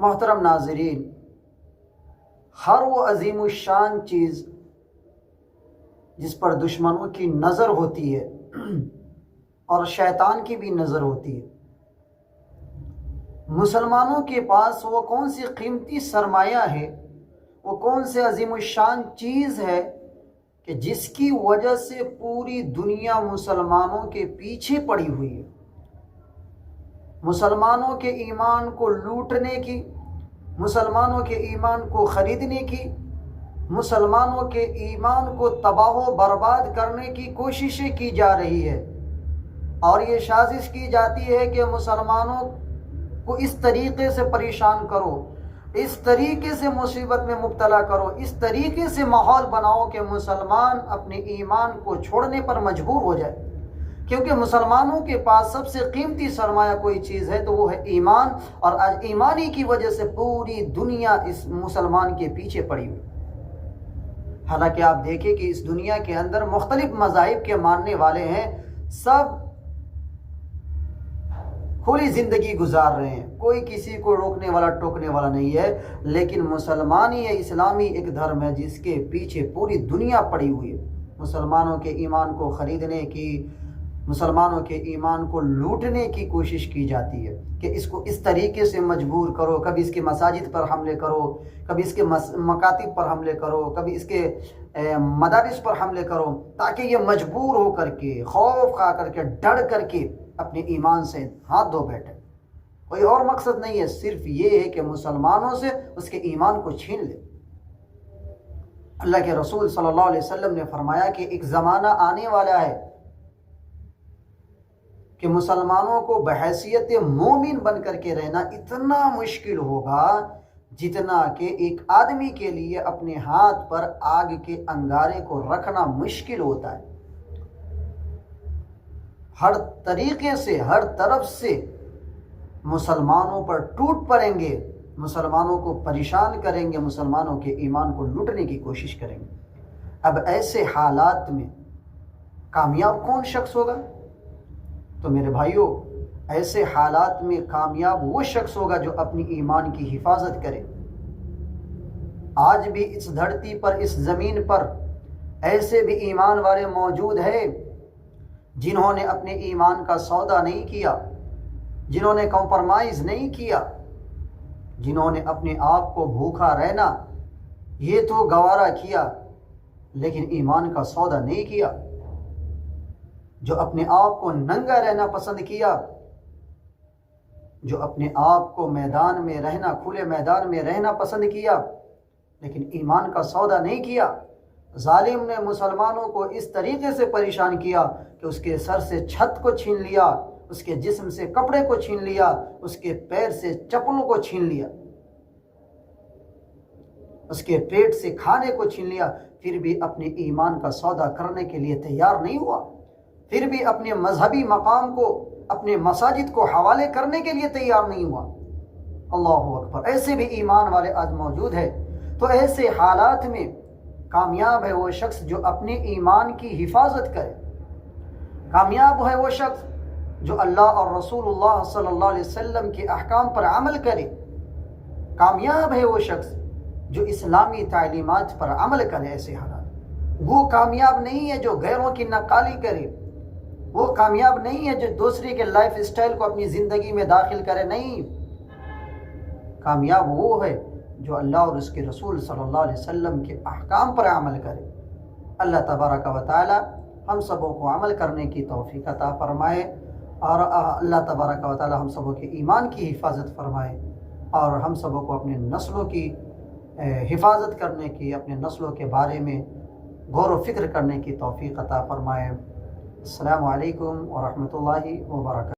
محترم ناظرین، ہر وہ عظیم الشان چیز جس پر دشمنوں کی نظر ہوتی ہے اور شیطان کی بھی نظر ہوتی ہے، مسلمانوں کے پاس وہ کون سی قیمتی سرمایہ ہے، وہ کون سے عظیم الشان چیز ہے کہ جس کی وجہ سے پوری دنیا مسلمانوں کے پیچھے پڑی ہوئی ہے، مسلمانوں کے ایمان کو لوٹنے کی، مسلمانوں کے ایمان کو خریدنے کی، مسلمانوں کے ایمان کو تباہ و برباد کرنے کی کوششیں کی جا رہی ہے، اور یہ سازش کی جاتی ہے کہ مسلمانوں کو اس طریقے سے پریشان کرو، اس طریقے سے مصیبت میں مبتلا کرو، اس طریقے سے ماحول بناؤ کہ مسلمان اپنے ایمان کو چھوڑنے پر مجبور ہو جائے، کیونکہ مسلمانوں کے پاس سب سے قیمتی سرمایہ کوئی چیز ہے تو وہ ہے ایمان، اور آج ایمانی کی وجہ سے پوری دنیا اس مسلمان کے پیچھے پڑی ہوئی۔ حالانکہ آپ دیکھیں کہ اس دنیا کے اندر مختلف مذاہب کے ماننے والے ہیں، سب کھلی زندگی گزار رہے ہیں، کوئی کسی کو روکنے والا ٹوکنے والا نہیں ہے، لیکن مسلمانی یا اسلامی ایک دھرم ہے جس کے پیچھے پوری دنیا پڑی ہوئی ہے، مسلمانوں کے ایمان کو خریدنے کی، مسلمانوں کے ایمان کو لوٹنے کی کوشش کی جاتی ہے کہ اس کو اس طریقے سے مجبور کرو، کبھی اس کے مساجد پر حملے کرو، کبھی اس کے مکاتب پر حملے کرو، کبھی اس کے مدارس پر حملے کرو، تاکہ یہ مجبور ہو کر کے، خوف کھا کر کے، ڈر کر کے اپنے ایمان سے ہاتھ دھو بیٹھے۔ کوئی اور مقصد نہیں ہے، صرف یہ ہے کہ مسلمانوں سے اس کے ایمان کو چھین لے۔ اللہ کے رسول صلی اللہ علیہ وسلم نے فرمایا کہ ایک زمانہ آنے والا ہے کہ مسلمانوں کو بحیثیت مومن بن کر کے رہنا اتنا مشکل ہوگا جتنا کہ ایک آدمی کے لیے اپنے ہاتھ پر آگ کے انگارے کو رکھنا مشکل ہوتا ہے۔ ہر طریقے سے، ہر طرف سے مسلمانوں پر ٹوٹ پڑیں گے، مسلمانوں کو پریشان کریں گے، مسلمانوں کے ایمان کو لوٹنے کی کوشش کریں گے۔ اب ایسے حالات میں کامیاب کون شخص ہوگا؟ تو میرے بھائیوں، ایسے حالات میں کامیاب وہ شخص ہوگا جو اپنی ایمان کی حفاظت کرے۔ آج بھی اس دھرتی پر، اس زمین پر ایسے بھی ایمان والے موجود ہیں جنہوں نے اپنے ایمان کا سودا نہیں کیا، جنہوں نے کمپرمائز نہیں کیا، جنہوں نے اپنے آپ کو بھوکا رہنا یہ تو گوارا کیا لیکن ایمان کا سودا نہیں کیا، جو اپنے آپ کو ننگا رہنا پسند کیا، جو اپنے آپ کو میدان میں رہنا، کھلے میدان میں رہنا پسند کیا لیکن ایمان کا سودا نہیں کیا۔ ظالم نے مسلمانوں کو اس طریقے سے پریشان کیا کہ اس کے سر سے چھت کو چھین لیا، اس کے جسم سے کپڑے کو چھین لیا، اس کے پیر سے چپلوں کو چھین لیا، اس کے پیٹ سے کھانے کو چھین لیا، پھر بھی اپنے ایمان کا سودا کرنے کے لیے تیار نہیں ہوا، پھر بھی اپنے مذہبی مقام کو، اپنے مساجد کو حوالے کرنے کے لیے تیار نہیں ہوا۔ اللہ اکبر! ایسے بھی ایمان والے آج موجود ہیں۔ تو ایسے حالات میں کامیاب ہے وہ شخص جو اپنے ایمان کی حفاظت کرے، کامیاب ہے وہ شخص جو اللہ اور رسول اللہ صلی اللہ علیہ وسلم کے احکام پر عمل کرے، کامیاب ہے وہ شخص جو اسلامی تعلیمات پر عمل کرے۔ ایسے حالات وہ کامیاب نہیں ہے جو غیروں کی نقالی کرے، وہ کامیاب نہیں ہے جو دوسرے کے لائف اسٹائل کو اپنی زندگی میں داخل کرے، نہیں، کامیاب وہ ہے جو اللہ اور اس کے رسول صلی اللہ علیہ وسلم کے احکام پر عمل کرے۔ اللہ تبارک و تعالی ہم سبوں کو عمل کرنے کی توفیق عطا فرمائے، اور اللہ تبارک و تعالی ہم سبوں کے ایمان کی حفاظت فرمائے، اور ہم سبوں کو اپنے نسلوں کی حفاظت کرنے کی، اپنے نسلوں کے بارے میں غور و فکر کرنے کی توفیق عطا فرمائے۔ السلام علیکم ورحمۃ اللہ وبرکاتہ۔